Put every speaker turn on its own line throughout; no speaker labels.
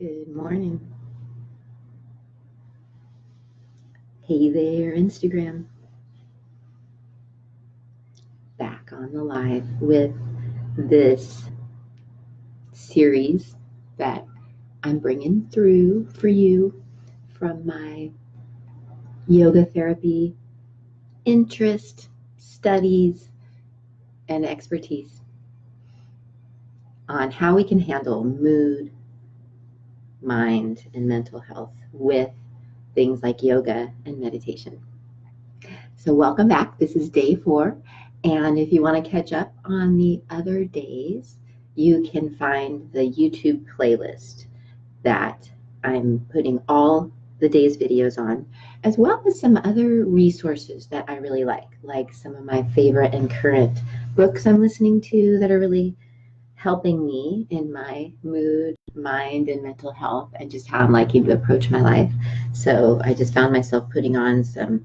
Good morning. Hey there, Instagram. Back on the live with this series that I'm bringing through for you from my yoga therapy interest, studies, and expertise on how we can handle mood, mind, and mental health with things like yoga and meditation. So welcome back. This is day 4. And if you want to catch up on the other days, you can find the YouTube playlist that I'm putting all the day's videos on, as well as some other resources that I really like some of my favorite and current books I'm listening to that are really helping me in my mood, mind, and mental health, and just how I'm liking to approach my life. So I just found myself putting on some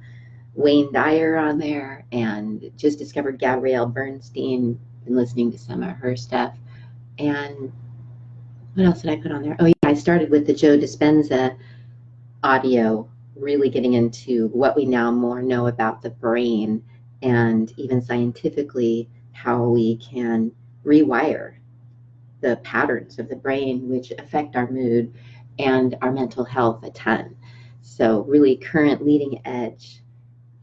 Wayne Dyer on there, and just discovered Gabrielle Bernstein, been listening to some of her stuff. And what else did I put on there? Oh yeah, I started with the Joe Dispenza audio, really getting into what we now more know about the brain, and even scientifically how we can rewire the patterns of the brain which affect our mood and our mental health a ton. So really current leading edge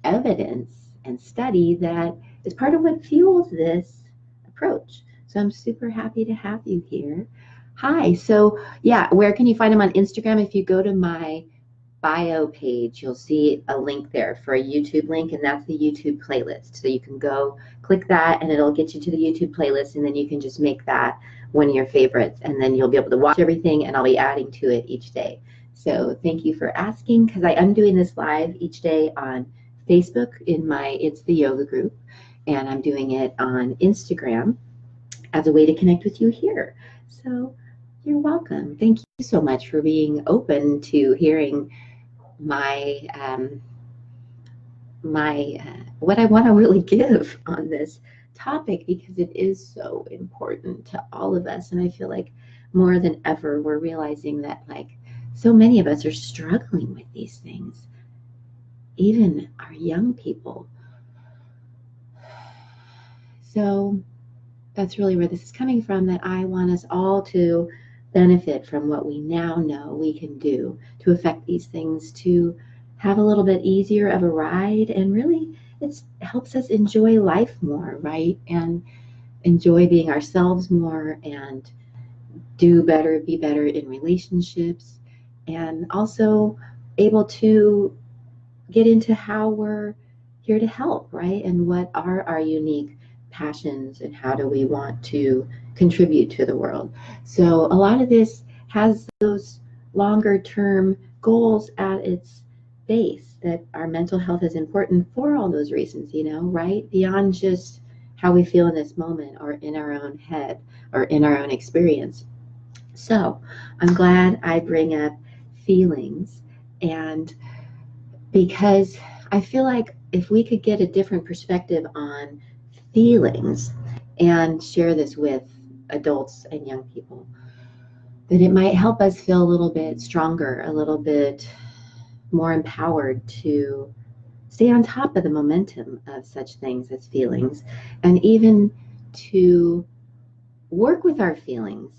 evidence and study that is part of what fuels this approach. So I'm super happy to have you here. Hi. So yeah, where can you find them on Instagram? If you go to my bio page, you'll see a link there for a YouTube link, and that's the YouTube playlist. So you can go click that and it'll get you to the YouTube playlist, and then you can just make that one of your favorites, and then you'll be able to watch everything, and I'll be adding to it each day. So thank you for asking, because I am doing this live each day on Facebook in my It's the Yoga group, and I'm doing it on Instagram as a way to connect with you here. So you're welcome. Thank you so much for being open to hearing my what I want to really give on this topic, because it is so important to all of us. And I feel like more than ever we're realizing that so many of us are struggling with these things, even our young people. So that's really where this is coming from, that I want us all to benefit from what we now know we can do to affect these things, to have a little bit easier of a ride, and really it helps us enjoy life more, right? And enjoy being ourselves more, and do better, be better in relationships, and also able to get into how we're here to help, right? And what are our unique passions, and how do we want to contribute to the world. So a lot of this has those longer term goals at its base, that our mental health is important for all those reasons, right? Beyond just how we feel in this moment, or in our own head, or in our own experience. So I'm glad I bring up feelings, and because I feel like if we could get a different perspective on feelings and share this with adults and young people, then it might help us feel a little bit stronger, a little bit more empowered to stay on top of the momentum of such things as feelings, and even to work with our feelings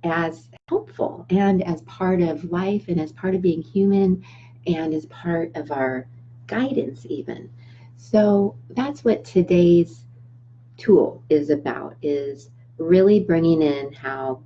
as helpful, and as part of life, and as part of being human, and as part of our guidance even. So that's what today's tool is about, is really bringing in how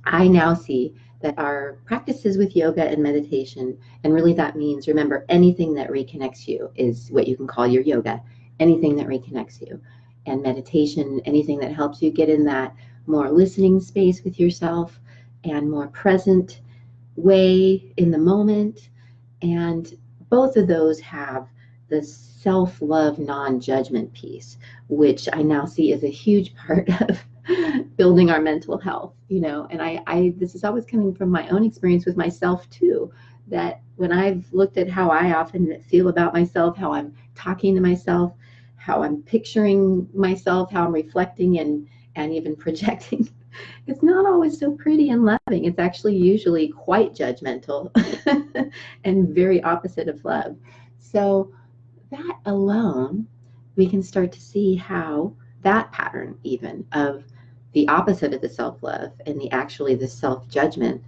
I now see that our practices with yoga and meditation, and really that means, remember, anything that reconnects you is what you can call your yoga, anything that reconnects you. And meditation, anything that helps you get in that more listening space with yourself, and more present way in the moment. And both of those have the self-love, non-judgment piece, which I now see as a huge part of building our mental health, and I this is always coming from my own experience with myself too, that when I've looked at how I often feel about myself, how I'm talking to myself, how I'm picturing myself, how I'm reflecting and even projecting, it's not always so pretty and loving. It's actually usually quite judgmental and very opposite of love. So that alone, we can start to see how that pattern even of the opposite of the self-love and the self-judgment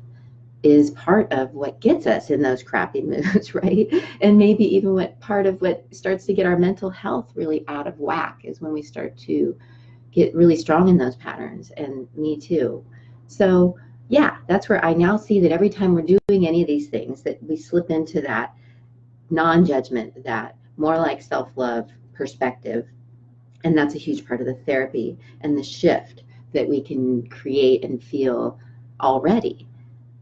is part of what gets us in those crappy moods, right? And maybe even part of what starts to get our mental health really out of whack is when we start to get really strong in those patterns. And me too. So yeah, that's where I now see that every time we're doing any of these things, that we slip into that non-judgment, that more like self-love perspective. And that's a huge part of the therapy and the shift that we can create and feel already.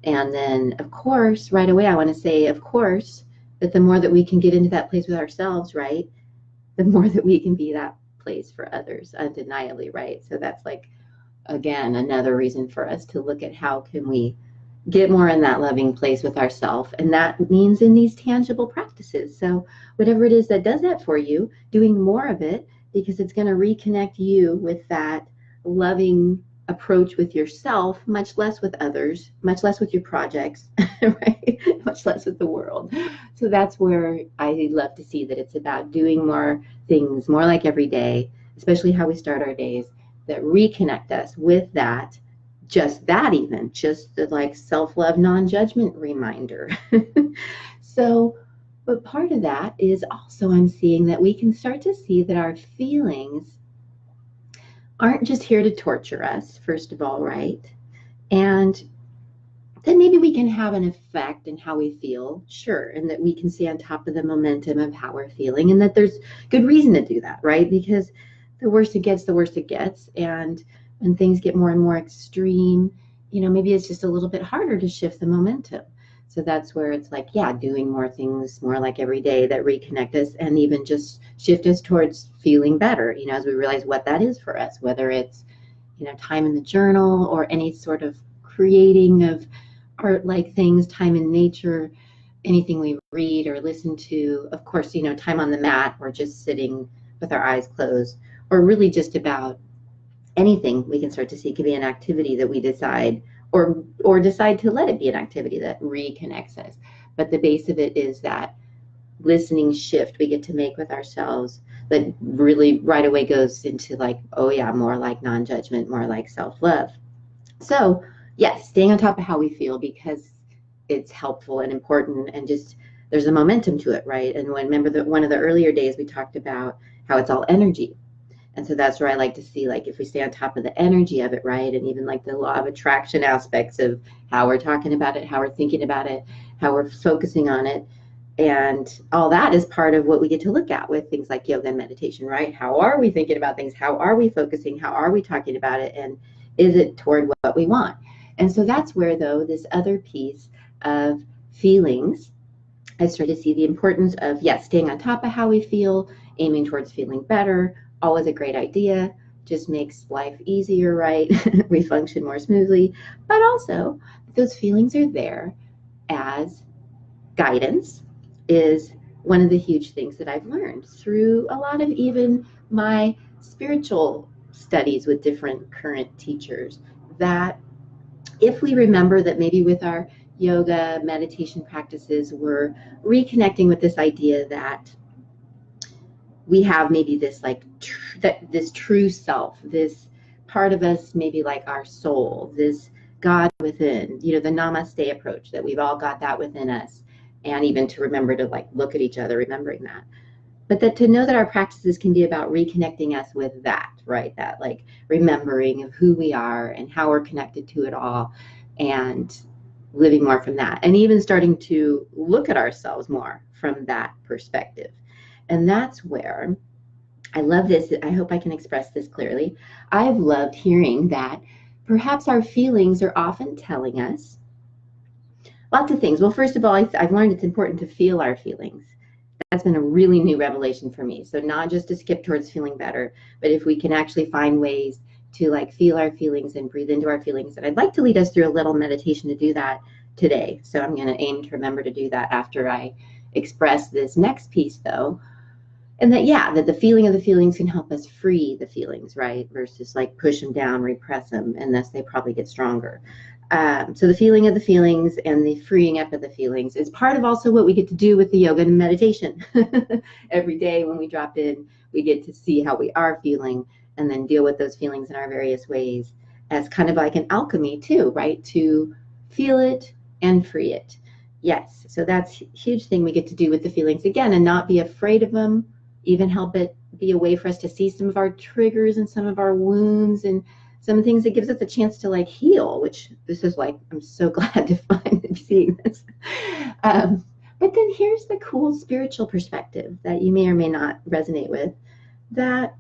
And then, of course, right away, I want to say, of course, that the more that we can get into that place with ourselves, right, the more that we can be that place for others, undeniably, right? So that's like, again, another reason for us to look at how can we get more in that loving place with ourselves. And that means in these tangible practices. So whatever it is that does that for you, doing more of it, because it's going to reconnect you with that loving approach with yourself, much less with others, much less with your projects, right? Much less with the world. So that's where I love to see that it's about doing more things, more like every day, especially how we start our days, that reconnect us with that, just the like self-love, non-judgment reminder. So, but part of that is also I'm seeing that we can start to see that our feelings aren't just here to torture us, first of all, right? And then maybe we can have an effect in how we feel, sure, and that we can stay on top of the momentum of how we're feeling, and that there's good reason to do that, right? Because the worse it gets, the worse it gets. And when things get more and more extreme, maybe it's just a little bit harder to shift the momentum. So that's where it's like, yeah, doing more things, more like every day that reconnect us and even just shift us towards feeling better, as we realize what that is for us, whether it's, time in the journal or any sort of creating of art-like things, time in nature, anything we read or listen to, of course, time on the mat or just sitting with our eyes closed, or really just about anything we can start to see could be an activity that we decide or decide to let it be an activity that reconnects us. But the base of it is that listening shift we get to make with ourselves that really right away goes into like, oh yeah, more like non-judgment, more like self-love. So yes, staying on top of how we feel because it's helpful and important, and just there's a momentum to it, right? And remember that one of the earlier days we talked about how it's all energy. And so that's where I like to see, like, if we stay on top of the energy of it, right? And even like the law of attraction aspects of how we're talking about it, how we're thinking about it, how we're focusing on it. And all that is part of what we get to look at with things like yoga and meditation, right? How are we thinking about things? How are we focusing? How are we talking about it? And is it toward what we want? And so that's where, though, this other piece of feelings, I start to see the importance of, yes, staying on top of how we feel, aiming towards feeling better, always a great idea, just makes life easier, right? We function more smoothly, but also those feelings are there as guidance is one of the huge things that I've learned through a lot of even my spiritual studies with different current teachers, that if we remember that maybe with our yoga meditation practices, we're reconnecting with this idea that we have maybe this like this true self, this part of us, maybe like our soul, this God within, the namaste approach, that we've all got that within us. And even to remember to like look at each other, remembering that. But that to know that our practices can be about reconnecting us with that, right? That like remembering of who we are and how we're connected to it all, and living more from that. And even starting to look at ourselves more from that perspective. And that's where I love this. I hope I can express this clearly. I've loved hearing that perhaps our feelings are often telling us lots of things. Well, first of all, I've learned it's important to feel our feelings. That's been a really new revelation for me. So not just to skip towards feeling better, but if we can actually find ways to like feel our feelings and breathe into our feelings. And I'd like to lead us through a little meditation to do that today. So I'm going to aim to remember to do that after I express this next piece, though. And that, yeah, that the feeling of the feelings can help us free the feelings, right? Versus like push them down, repress them, and thus they probably get stronger. So the feeling of the feelings and the freeing up of the feelings is part of also what we get to do with the yoga and meditation. Every day when we drop in, we get to see how we are feeling and then deal with those feelings in our various ways as kind of like an alchemy too, right? To feel it and free it. Yes, so that's a huge thing we get to do with the feelings again, and not be afraid of them, even help it be a way for us to see some of our triggers and some of our wounds and some things that gives us a chance to like heal, which this is like, I'm so glad to find seeing this. But then here's the cool spiritual perspective that you may or may not resonate with, that,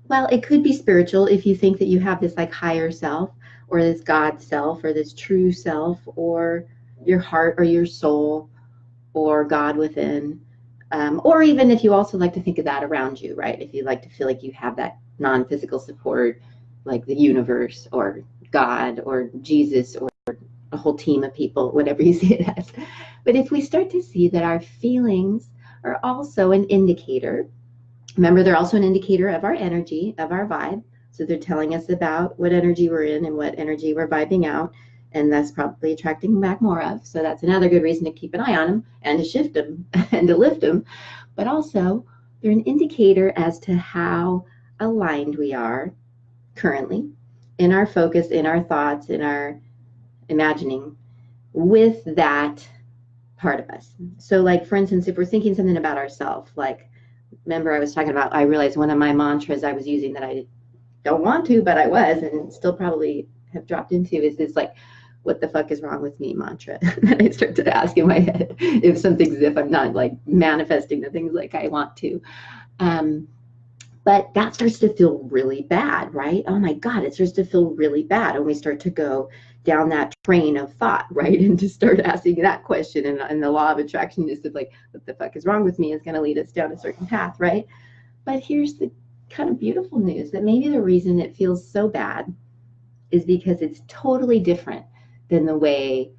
well, it could be spiritual if you think that you have this like higher self or this God self or this true self or your heart or your soul or God within. Or even if you also like to think of that around you, right? If you like to feel like you have that non-physical support, like the universe or God or Jesus or a whole team of people, whatever you see it as. But if we start to see that our feelings are also an indicator, remember they're also an indicator of our energy, of our vibe. So they're telling us about what energy we're in and what energy we're vibing out, and that's probably attracting back more of. So that's another good reason to keep an eye on them and to shift them and to lift them. But also, they're an indicator as to how aligned we are currently in our focus, in our thoughts, in our imagining with that part of us. So like, for instance, if we're thinking something about ourselves, like, remember I was talking about, I realized one of my mantras I was using that I don't want to, but I was, and still probably have dropped into, is this like, what the fuck is wrong with me mantra. And I start to ask in my head if something's, if I'm not like manifesting the things like I want to. But that starts to feel really bad, right? Oh my God, it starts to feel really bad when we start to go down that train of thought, right? And to start asking that question, and the law of attraction is of like, what the fuck is wrong with me is going to lead us down a certain path, right? But here's the kind of beautiful news, that maybe the reason it feels so bad is because it's totally different than the way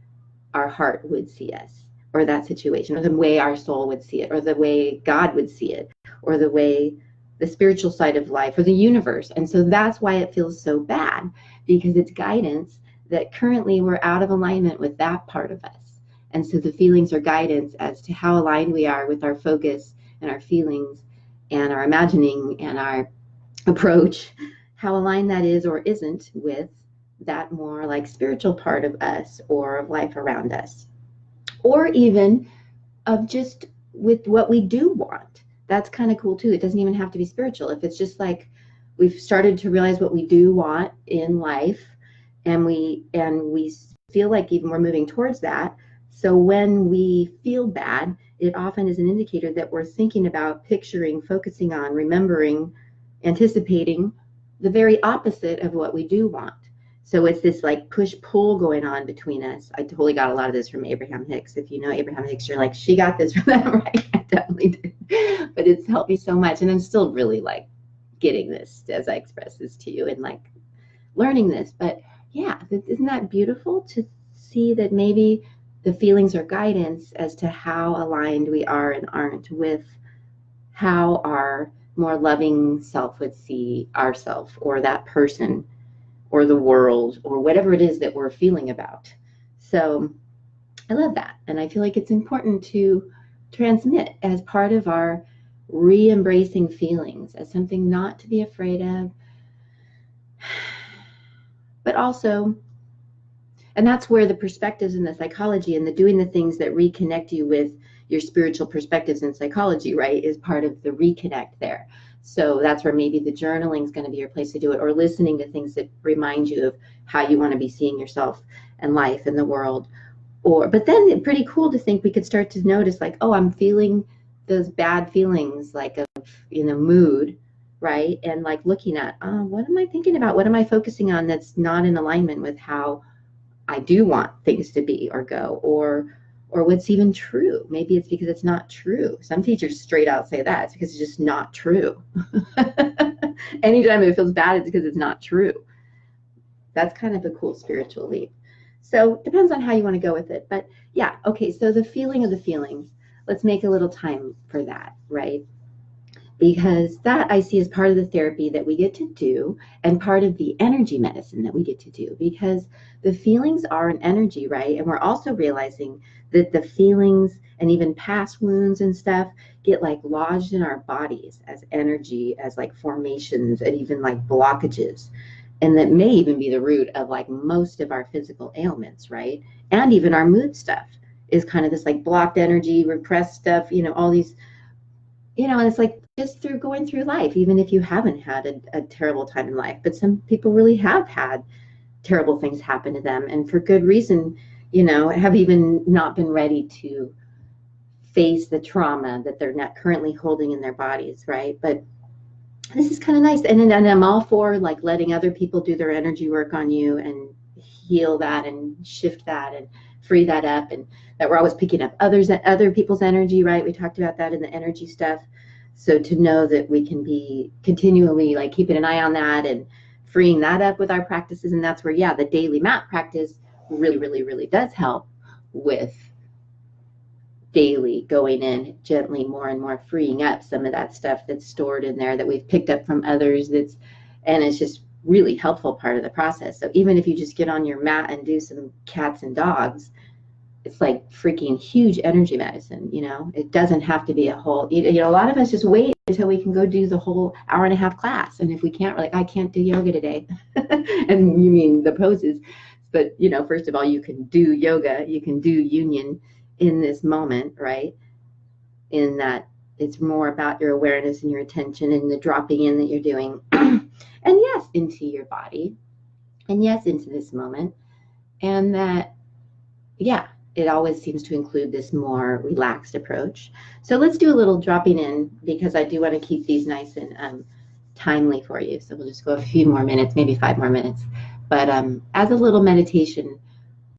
our heart would see us, or that situation, or the way our soul would see it, or the way God would see it, or the way the spiritual side of life, or the universe. And so that's why it feels so bad, because it's guidance that currently we're out of alignment with that part of us. And so the feelings are guidance as to how aligned we are with our focus and our feelings and our imagining and our approach, how aligned that is or isn't with that more like spiritual part of us or of life around us, or even of just with what we do want. That's kind of cool too. It doesn't even have to be spiritual. If it's just like we've started to realize what we do want in life, and we feel like even we're moving towards that. So when we feel bad, it often is an indicator that we're thinking about, picturing, focusing on, remembering, anticipating the very opposite of what we do want. So it's this like push-pull going on between us. I totally got a lot of this from Abraham Hicks. If you know Abraham Hicks, you're like, she got this from that, right? I definitely did. But it's helped me so much. And I'm still really like getting this as I express this to you and like learning this. But yeah, isn't that beautiful to see that maybe the feelings are guidance as to how aligned we are and aren't with how our more loving self would see ourself or that person or the world or whatever it is that we're feeling about. So I love that. And I feel like it's important to transmit as part of our re-embracing feelings, as something not to be afraid of, but also, and that's where the perspectives and the psychology and the doing the things that reconnect you with your spiritual perspectives and psychology, right, is part of the reconnect there. So that's where maybe the journaling is going to be your place to do it, or listening to things that remind you of how you want to be seeing yourself and life and the world. Or, but then it's pretty cool to think we could start to notice like, oh, I'm feeling those bad feelings like of, mood, right? And like looking at, what am I thinking about? What am I focusing on that's not in alignment with how I do want things to be or go, or what's even true. Maybe it's because it's not true. Some teachers straight out say that. It's because it's just not true. Anytime it feels bad, it's because it's not true. That's kind of a cool spiritual leap. So it depends on how you want to go with it. But yeah, okay, so the feeling of the feelings, let's make a little time for that, right? because that I see as part of the therapy that we get to do and part of the energy medicine that we get to do, because the feelings are an energy, right? And we're also realizing that the feelings and even past wounds and stuff get like lodged in our bodies as energy, as like formations and even like blockages. And that may even be the root of like most of our physical ailments, right? And even our mood stuff is kind of this like blocked energy, repressed stuff, all these, and it's like just through going through life, even if you haven't had a terrible time in life, but some people really have had terrible things happen to them, and for good reason, have even not been ready to face the trauma that they're not currently holding in their bodies, right? But this is kind of nice, and I'm all for like letting other people do their energy work on you and heal that and shift that and free that up, and that we're always picking up other people's energy, right? We talked about that in the energy stuff. So to know that we can be continually like keeping an eye on that and freeing that up with our practices, and that's where the daily mat practice really, really, really does help with daily going in gently more and more, freeing up some of that stuff that's stored in there that we've picked up from others, and it's just really helpful part of the process. So even if you just get on your mat and do some cats and dogs, it's like freaking huge energy medicine. It doesn't have to be a whole, a lot of us just wait until we can go do the whole hour and a half class, and if we can't, we're like, I can't do yoga today. And you mean the poses, but first of all, you can do yoga, you can do union in this moment, right? In that it's more about your awareness and your attention and the dropping in that you're doing. And yes, into your body, and yes, into this moment. And that, it always seems to include this more relaxed approach. So let's do a little dropping in, because I do want to keep these nice and timely for you. So we'll just go a few more minutes, maybe 5 more minutes. But as a little meditation,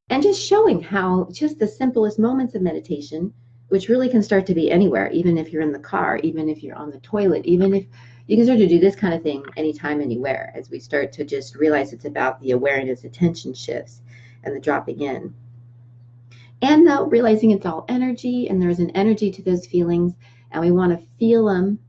and just showing how just the simplest moments of meditation, which really can start to be anywhere, even if you're in the car, even if you're on the toilet, even if you can start to do this kind of thing anytime, anywhere, as we start to just realize it's about the awareness, attention shifts, and the dropping in. And though realizing it's all energy, and there's an energy to those feelings, and we want to feel them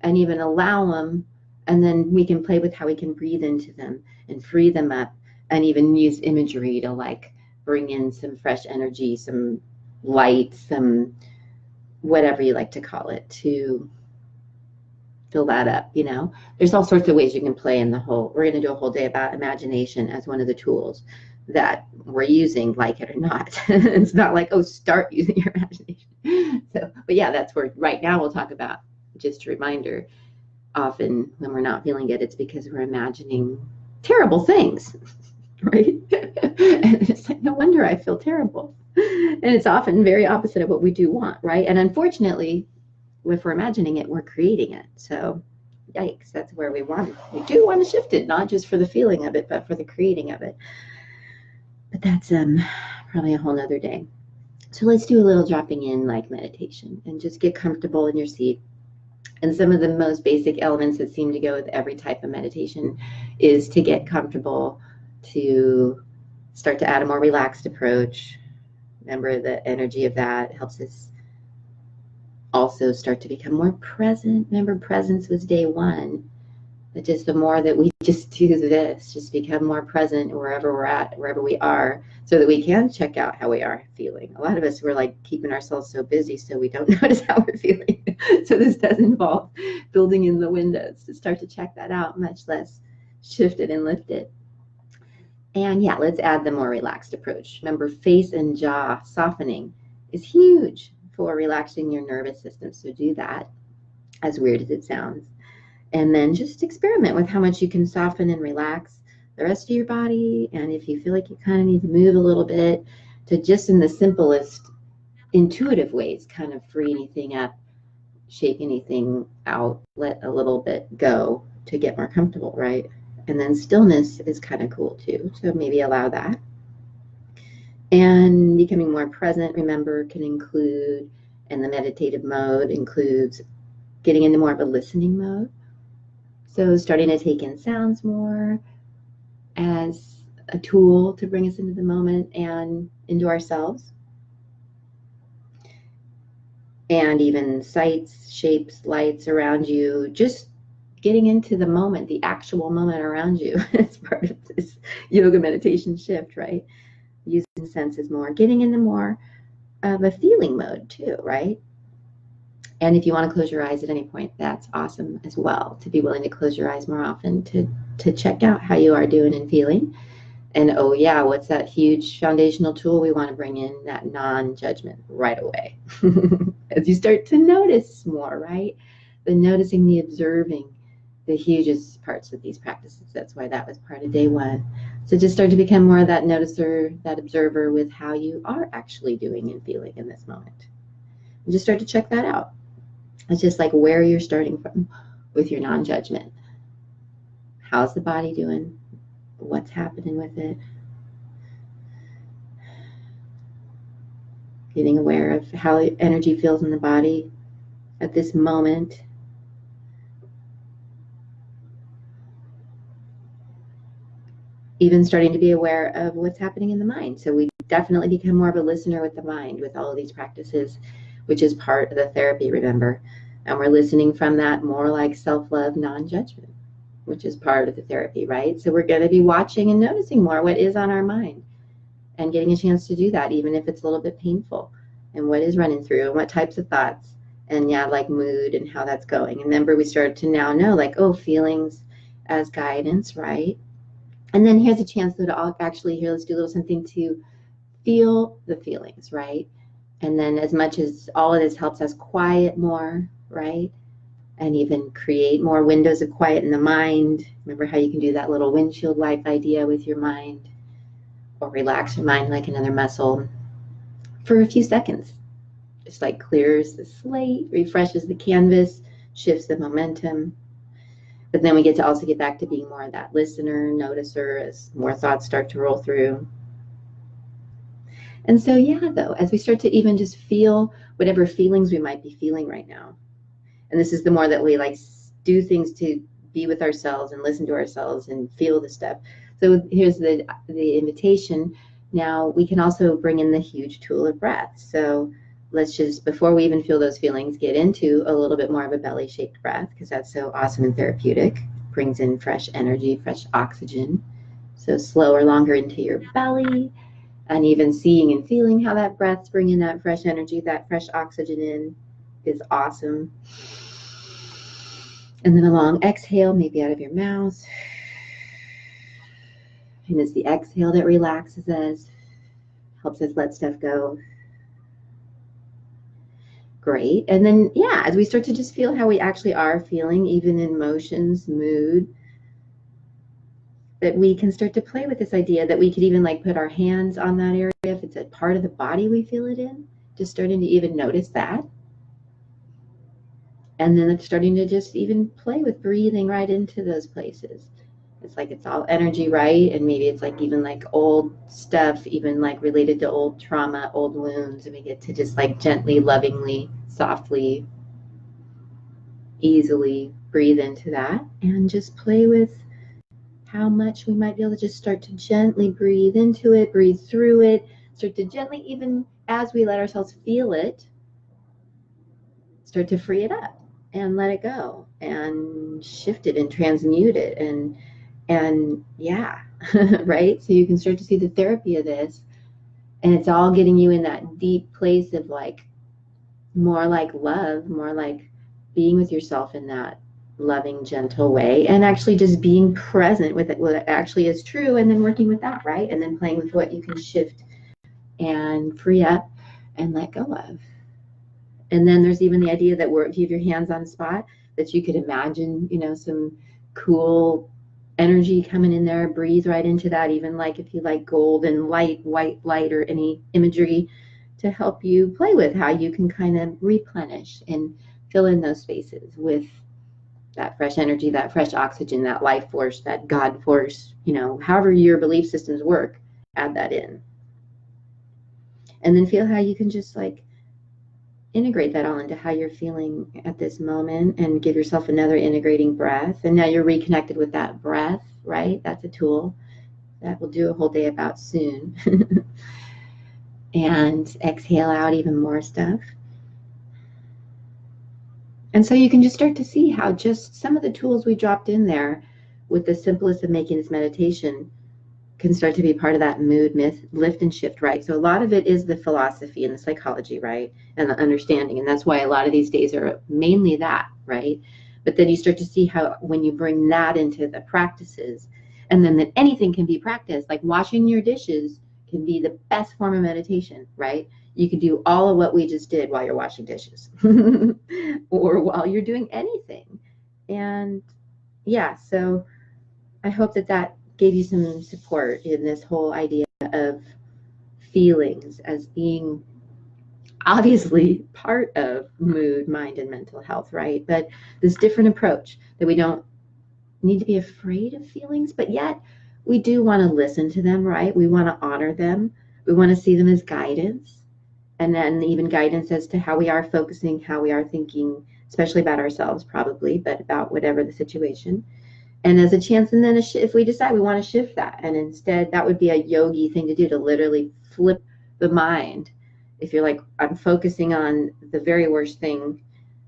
and even allow them, and then we can play with how we can breathe into them and free them up, and even use imagery to like bring in some fresh energy, some light, some whatever you like to call it, to fill that up. There's all sorts of ways you can play in the whole. We're going to do a whole day about imagination as one of the tools that we're using, like it or not. It's not like, start using your imagination. So, but that's where right now we'll talk about, just a reminder, often when we're not feeling it, it's because we're imagining terrible things. Right? And it's like, no wonder I feel terrible. And it's often very opposite of what we do want, right? And unfortunately, if we're imagining it, we're creating it. So yikes, that's where we do want to shift it, not just for the feeling of it, but for the creating of it. But that's probably a whole nother day. So let's do a little dropping in like meditation, and just get comfortable in your seat. And some of the most basic elements that seem to go with every type of meditation is to get comfortable, to start to add a more relaxed approach. Remember, the energy of that helps us also start to become more present. Remember, presence was day one. But just the more that we just do this, just become more present wherever we're at, wherever we are, so that we can check out how we are feeling. A lot of us, we're like keeping ourselves so busy so we don't notice how we're feeling. So this does involve building in the windows to start to check that out, much less shift it and lift it. And let's add the more relaxed approach. Remember, face and jaw softening is huge for relaxing your nervous system. So do that, as weird as it sounds. And then just experiment with how much you can soften and relax the rest of your body. And if you feel like you kind of need to move a little bit, to just in the simplest intuitive ways, kind of free anything up, shake anything out, let a little bit go to get more comfortable, right? And then stillness is kind of cool too. So maybe allow that. And becoming more present, remember, can include, and the meditative mode includes getting into more of a listening mode. So starting to take in sounds more as a tool to bring us into the moment and into ourselves. and even sights, shapes, lights around you, just getting into the moment, the actual moment around you. It's part of this yoga meditation shift, right? Using senses more, getting into more of a feeling mode too, right? And if you want to close your eyes at any point, that's awesome as well, to be willing to close your eyes more often to check out how you are doing and feeling. And oh yeah, what's that huge foundational tool we want to bring in? That non-judgment right away. As you start to notice more, right? The noticing, the observing, the hugest parts of these practices. That's why that was part of day one. So just start to become more of that noticer, that observer with how you are actually doing and feeling in this moment. And just start to check that out. It's just like where you're starting from with your non-judgment. How's the body doing? What's happening with it? Getting aware of how energy feels in the body at this moment. Even starting to be aware of what's happening in the mind. So we definitely become more of a listener with the mind with all of these practices, which is part of the therapy, remember. And we're listening from that more like self-love, non-judgment, which is part of the therapy, right? So we're going to be watching and noticing more what is on our mind and getting a chance to do that, even if it's a little bit painful, and what is running through and what types of thoughts, and yeah, like mood and how that's going. And remember, we started to now know, like, oh, feelings as guidance, right? And then here's a chance to actually, here, let's do a little something to feel the feelings, right? And then as much as all of this helps us quiet more, right? And even create more windows of quiet in the mind. Remember how you can do that little windshield wipe idea with your mind, or relax your mind like another muscle for a few seconds. Just like clears the slate, refreshes the canvas, shifts the momentum. But then we get to also get back to being more of that listener, noticer, as more thoughts start to roll through. And so, yeah, though, as we start to even just feel whatever feelings we might be feeling right now, and this is the more that we like do things to be with ourselves and listen to ourselves and feel the stuff. So here's the invitation. Now we can also bring in the huge tool of breath. So let's just, before we even feel those feelings, get into a little bit more of a belly-shaped breath, because that's so awesome and therapeutic. Brings in fresh energy, fresh oxygen. So slower, longer into your belly, and even seeing and feeling how that breath's bringing that fresh energy, that fresh oxygen in is awesome. And then a long exhale, maybe out of your mouth. And it's the exhale that relaxes us, helps us let stuff go. Great. And then, yeah, as we start to just feel how we actually are feeling, even in emotions, mood, that we can start to play with this idea that we could even like put our hands on that area if it's a part of the body we feel it in, just starting to even notice that. And then it's starting to just even play with breathing right into those places. It's like it's all energy, right? And maybe it's like even like old stuff, even like related to old trauma, old wounds, and we get to just like gently, lovingly, softly, easily breathe into that and just play with how much we might be able to just start to gently breathe into it, breathe through it, start to gently, even as we let ourselves feel it, start to free it up and let it go and shift it and transmute it and yeah, right? So you can start to see the therapy of this, and it's all getting you in that deep place of like more like love, more like being with yourself in that loving, gentle way, and actually just being present with it, what actually is true, and then working with that, right? And then playing with what you can shift and free up and let go of. And then there's even the idea that if you have your hands on a spot, that you could imagine, some cool energy coming in there, breathe right into that, even like if you like gold and light, white light, or any imagery to help you play with how you can kind of replenish and fill in those spaces with that fresh energy, that fresh oxygen, that life force, that God force, however your belief systems work, add that in. And then feel how you can just like integrate that all into how you're feeling at this moment and give yourself another integrating breath. And now you're reconnected with that breath, right? That's a tool that we'll do a whole day about soon. And exhale out even more stuff. And so you can just start to see how just some of the tools we dropped in there with the simplest of making this meditation can start to be part of that mood myth lift and shift, right? So a lot of it is the philosophy and the psychology, right? And the understanding. And that's why a lot of these days are mainly that, right? But then you start to see how when you bring that into the practices, and then that anything can be practiced, like washing your dishes can be the best form of meditation, right? You can do all of what we just did while you're washing dishes or while you're doing anything. And yeah, so I hope that that gave you some support in this whole idea of feelings as being obviously part of mood, mind, and mental health, right? But this different approach that we don't need to be afraid of feelings, but yet we do want to listen to them, right? We want to honor them. We want to see them as guidance, and then even guidance as to how we are focusing, how we are thinking, especially about ourselves, probably, but about whatever the situation. And as a chance, and then if we decide we want to shift that, and instead that would be a yogi thing to do, to literally flip the mind. If you're like, I'm focusing on the very worst thing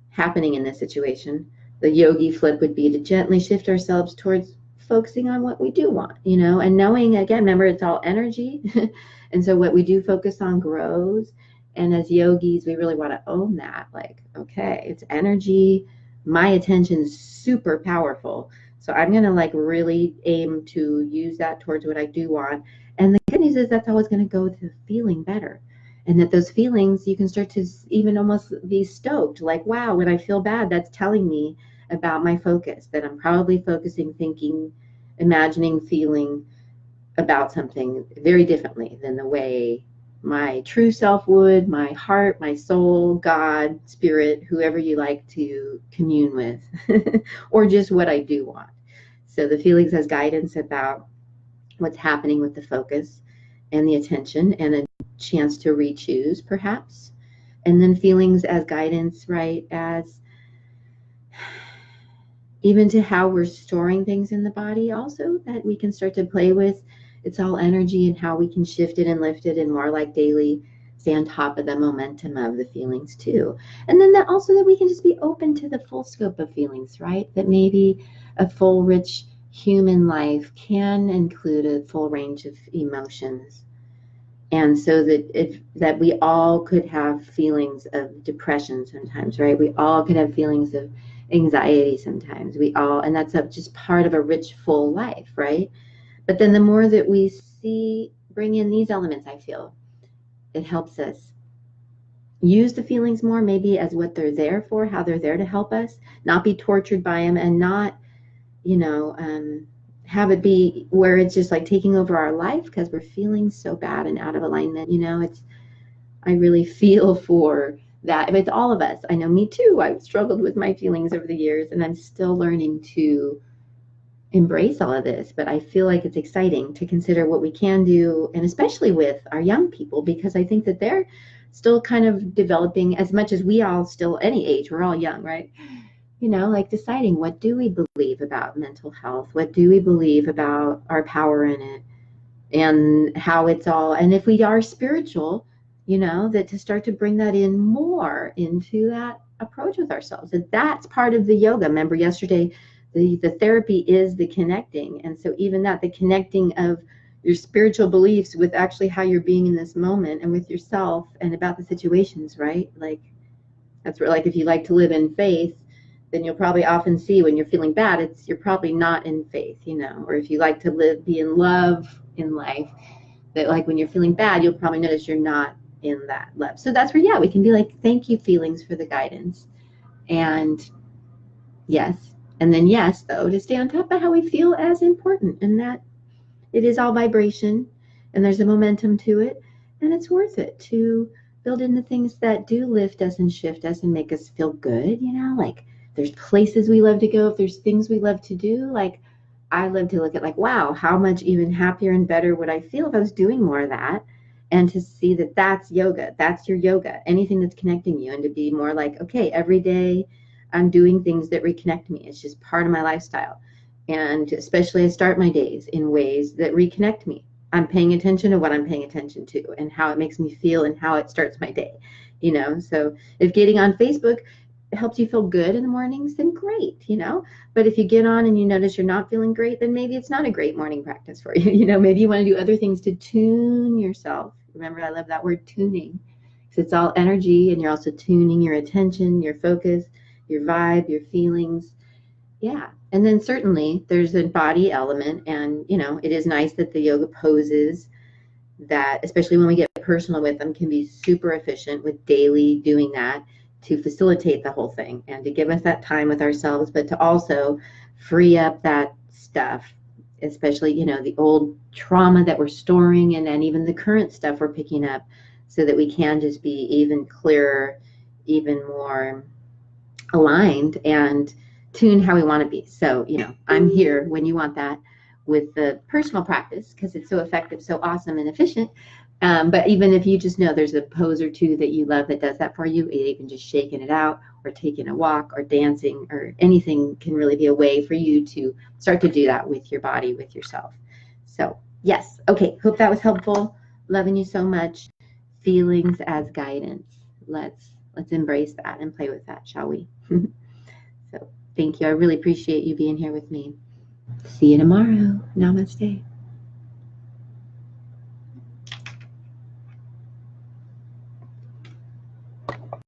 happening in this situation, the yogi flip would be to gently shift ourselves towards focusing on what we do want, and knowing, again, remember, it's all energy. And so what we do focus on grows. And as yogis, we really want to own that. Like, okay, it's energy. My attention's super powerful. So I'm going to like really aim to use that towards what I do want. And the good news is that's always going to go to feeling better. And that those feelings, you can start to even almost be stoked. Like, wow, when I feel bad, that's telling me about my focus, that I'm probably focusing, thinking, imagining, feeling about something very differently than the way my true self would, my heart, my soul, God, spirit, whoever you like to commune with, or just what I do want. So the feelings as guidance about what's happening with the focus and the attention, and a chance to re-choose perhaps. And then feelings as guidance, right, as even to how we're storing things in the body also, that we can start to play with. It's all energy, and how we can shift it and lift it, and more like daily stay on top of the momentum of the feelings too. And then that also, that we can just be open to the full scope of feelings, right? That maybe a full, rich human life can include a full range of emotions. And so that we all could have feelings of depression sometimes, right? We all could have feelings of anxiety sometimes. And that's just part of a rich, full life, right? But then the more that we bring in these elements, I feel it helps us use the feelings more, maybe as what they're there for, how they're there to help us, not be tortured by them, and not, have it be where it's just like taking over our life because we're feeling so bad and out of alignment. I really feel for that with all of us. I know, me too. I've struggled with my feelings over the years, and I'm still learning to embrace all of this, but I feel like it's exciting to consider what we can do, and especially with our young people, because I think that they're still kind of developing as much as we all, still any age, we're all young, right? Like deciding, what do we believe about mental health? What do we believe about our power in it? And how it's all, and if we are spiritual, that to start to bring that in more into that approach with ourselves. And that's part of the yoga. Remember yesterday, the therapy is the connecting. And so even that, the connecting of your spiritual beliefs with actually how you're being in this moment and with yourself and about the situations, right? Like, that's where, like, if you like to live in faith, then you'll probably often see when you're feeling bad, you're probably not in faith, or if you like to be in love in life, that like when you're feeling bad, you'll probably notice you're not in that love. So that's where, yeah, we can be like, thank you, feelings, for the guidance. And yes, and then yes, though, to stay on top of how we feel as important, and that it is all vibration, and there's a momentum to it, and it's worth it to build in the things that do lift us and shift us and make us feel good. Like, there's places we love to go, if there's things we love to do, like I love to look at, like, wow, how much even happier and better would I feel if I was doing more of that, and to see that that's yoga, that's your yoga, anything that's connecting you, and to be more like, okay, every day I'm doing things that reconnect me. It's just part of my lifestyle. And especially I start my days in ways that reconnect me. I'm paying attention to what I'm paying attention to and how it makes me feel and how it starts my day. So if getting on Facebook helps you feel good in the mornings, then great, But if you get on and you notice you're not feeling great, then maybe it's not a great morning practice for you. Maybe you want to do other things to tune yourself. Remember, I love that word tuning, because it's all energy, and you're also tuning your attention, your focus, your vibe, your feelings. Yeah. And then certainly there's a body element, and it is nice that the yoga poses, that especially when we get personal with them, can be super efficient with daily doing that, to facilitate the whole thing and to give us that time with ourselves, but to also free up that stuff, especially the old trauma that we're storing, and then even the current stuff we're picking up, so that we can just be even clearer, even more aligned, and tune how we want to be. So, I'm here when you want that with the personal practice, because it's so effective, so awesome and efficient. But even if you just know there's a pose or two that you love that does that for you, even just shaking it out, or taking a walk, or dancing, or anything can really be a way for you to start to do that with your body, with yourself. So yes. Okay. Hope that was helpful. Loving you so much. Feelings as guidance. Let's embrace that and play with that, shall we? So thank you. I really appreciate you being here with me. See you tomorrow. Namaste.